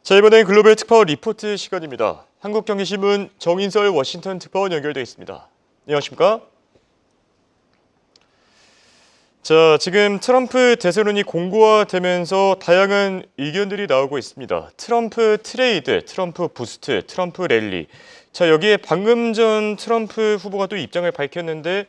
자, 이번엔 글로벌 특파원 리포트 시간입니다. 한국경제신문 정인설 워싱턴 특파원 연결돼 있습니다. 안녕하십니까? 자, 지금 트럼프 대선론이 공고화되면서 다양한 의견들이 나오고 있습니다. 트럼프 트레이드, 트럼프 부스트, 트럼프 랠리. 자, 여기에 방금 전 트럼프 후보가 또 입장을 밝혔는데,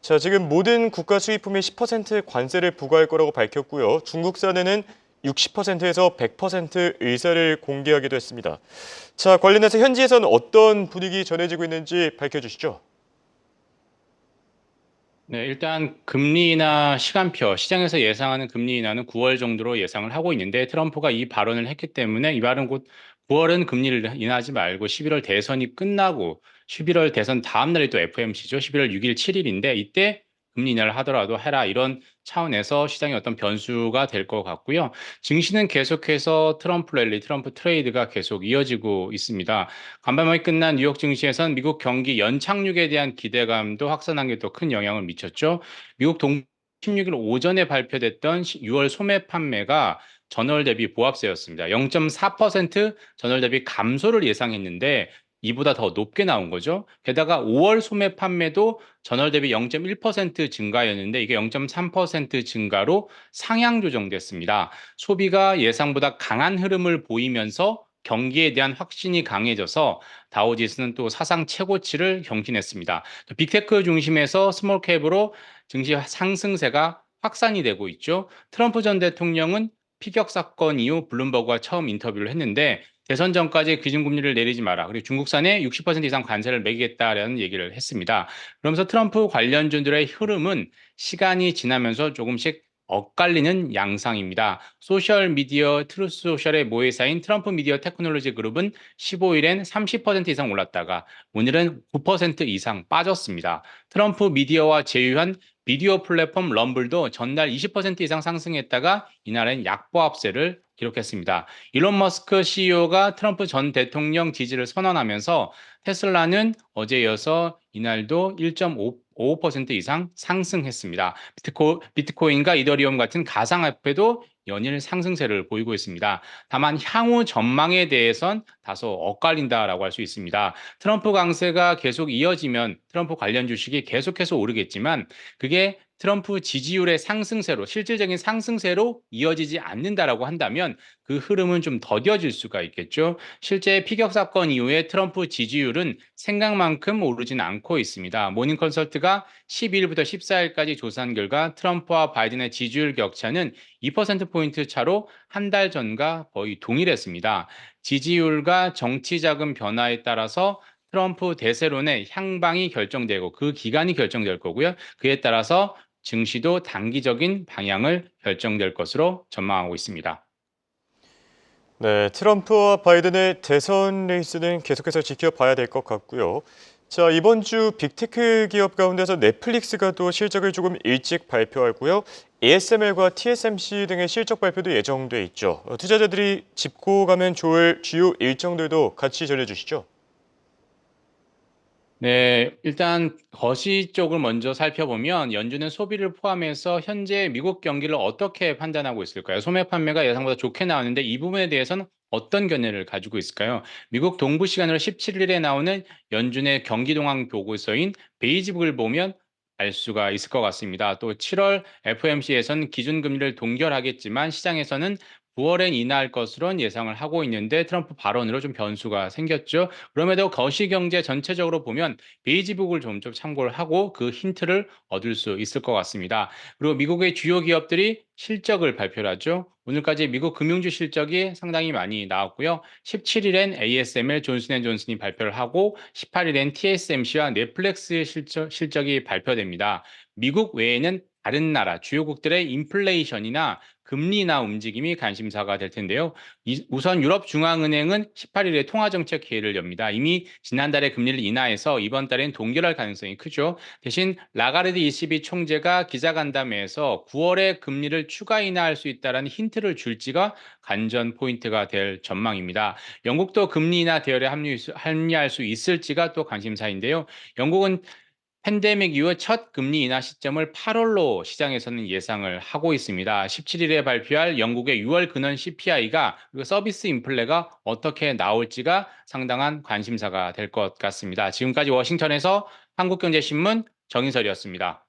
자, 지금 모든 국가 수입품에 10% 관세를 부과할 거라고 밝혔고요. 중국산에는 60%에서 100% 의사를 공개하기도 했습니다. 자, 관련해서 현지에서는 어떤 분위기 전해지고 있는지 밝혀주시죠. 네, 일단 금리나 시간표, 시장에서 예상하는 금리 인하는 9월 정도로 예상을 하고 있는데 트럼프가 이 발언을 했기 때문에 이 발언 곧 9월은 금리를 인하하지 말고 11월 대선이 끝나고 11월 대선 다음 날이 또 FOMC죠. 11월 6일, 7일인데 이때 금리 인하를 하더라도 해라 이런 차원에서 시장의 어떤 변수가 될 것 같고요. 증시는 계속해서 트럼프 랠리, 트럼프 트레이드가 계속 이어지고 있습니다. 간밤에 끝난 뉴욕 증시에선 미국 경기 연착륙에 대한 기대감도 확산한 게 또 큰 영향을 미쳤죠. 미국 동 16일 오전에 발표됐던 6월 소매 판매가 전월 대비 보합세였습니다. 0.4% 전월 대비 감소를 예상했는데 이보다 더 높게 나온 거죠. 게다가 5월 소매 판매도 전월 대비 0.1% 증가였는데 이게 0.3% 증가로 상향 조정됐습니다. 소비가 예상보다 강한 흐름을 보이면서 경기에 대한 확신이 강해져서 다우지수는 또 사상 최고치를 경신했습니다. 빅테크 중심에서 스몰캡으로 증시 상승세가 확산이 되고 있죠. 트럼프 전 대통령은 피격 사건 이후 블룸버그와 처음 인터뷰를 했는데 대선 전까지 기준금리를 내리지 마라. 그리고 중국산에 60% 이상 관세를 매기겠다라는 얘기를 했습니다. 그러면서 트럼프 관련주들의 흐름은 시간이 지나면서 조금씩 엇갈리는 양상입니다. 소셜미디어 트루스 소셜의 모회사인 트럼프 미디어 테크놀로지 그룹은 15일엔 30% 이상 올랐다가 오늘은 9% 이상 빠졌습니다. 트럼프 미디어와 제휴한 비디오 플랫폼 럼블도 전날 20% 이상 상승했다가 이날은 약보합세를 기록했습니다. 일론 머스크 CEO가 트럼프 전 대통령 지지를 선언하면서 테슬라는 어제 이어서 이날도 1.55% 이상 상승했습니다. 비트코인과 이더리움 같은 가상화폐도 연일 상승세를 보이고 있습니다. 다만 향후 전망에 대해선 다소 엇갈린다라고 할 수 있습니다. 트럼프 강세가 계속 이어지면 트럼프 관련 주식이 계속해서 오르겠지만 그게 트럼프 지지율의 상승세로 실질적인 상승세로 이어지지 않는다라고 한다면 그 흐름은 좀 더뎌질 수가 있겠죠. 실제 피격 사건 이후에 트럼프 지지율은 생각만큼 오르진 않고 있습니다. 모닝 컨설트가 12일부터 14일까지 조사한 결과 트럼프와 바이든의 지지율 격차는 2%포인트 차로 한 달 전과 거의 동일했습니다. 지지율과 정치 자금 변화에 따라서 트럼프 대세론의 향방이 결정되고 그 기간이 결정될 거고요. 그에 따라서 증시도 단기적인 방향을 결정될 것으로 전망하고 있습니다. 네, 트럼프와 바이든의 대선 레이스는 계속해서 지켜봐야 될 것 같고요. 자, 이번 주 빅테크 기업 가운데서 넷플릭스가 또 실적을 조금 일찍 발표하고요. ASML과 TSMC 등의 실적 발표도 예정돼 있죠. 투자자들이 짚고 가면 좋을 주요 일정들도 같이 전해주시죠. 네, 일단 거시 쪽을 먼저 살펴보면 연준은 소비를 포함해서 현재 미국 경기를 어떻게 판단하고 있을까요? 소매 판매가 예상보다 좋게 나왔는데 이 부분에 대해서는 어떤 견해를 가지고 있을까요? 미국 동부 시간으로 17일에 나오는 연준의 경기 동향 보고서인 베이지북을 보면 알 수가 있을 것 같습니다. 또 7월 FOMC에서는 기준금리를 동결하겠지만 시장에서는 9월엔 인하할 것으로 예상을 하고 있는데 트럼프 발언으로 좀 변수가 생겼죠. 그럼에도 거시경제 전체적으로 보면 베이지북을 좀 참고를 하고 그 힌트를 얻을 수 있을 것 같습니다. 그리고 미국의 주요 기업들이 실적을 발표를 하죠. 오늘까지 미국 금융주 실적이 상당히 많이 나왔고요. 17일엔 ASML 존슨앤존슨이 발표를 하고 18일엔 TSMC와 넷플릭스 실적이 발표됩니다. 미국 외에는 다른 나라 주요국들의 인플레이션이나 금리 인하 움직임이 관심사가 될 텐데요. 우선 유럽중앙은행은 18일에 통화정책회의를 엽니다. 이미 지난달에 금리를 인하해서 이번 달엔 동결할 가능성이 크죠. 대신 라가르드 ECB 총재가 기자간담회에서 9월에 금리를 추가 인하할 수 있다는 힌트를 줄지가 관전 포인트가 될 전망입니다. 영국도 금리 인하 대열에 합류할 수 있을지가 또 관심사인데요. 영국은 팬데믹 이후 첫 금리 인하 시점을 8월로 시장에서는 예상을 하고 있습니다. 17일에 발표할 영국의 6월 근원 CPI가 그리고 서비스 인플레가 어떻게 나올지가 상당한 관심사가 될 것 같습니다. 지금까지 워싱턴에서 한국경제신문 정인설이었습니다.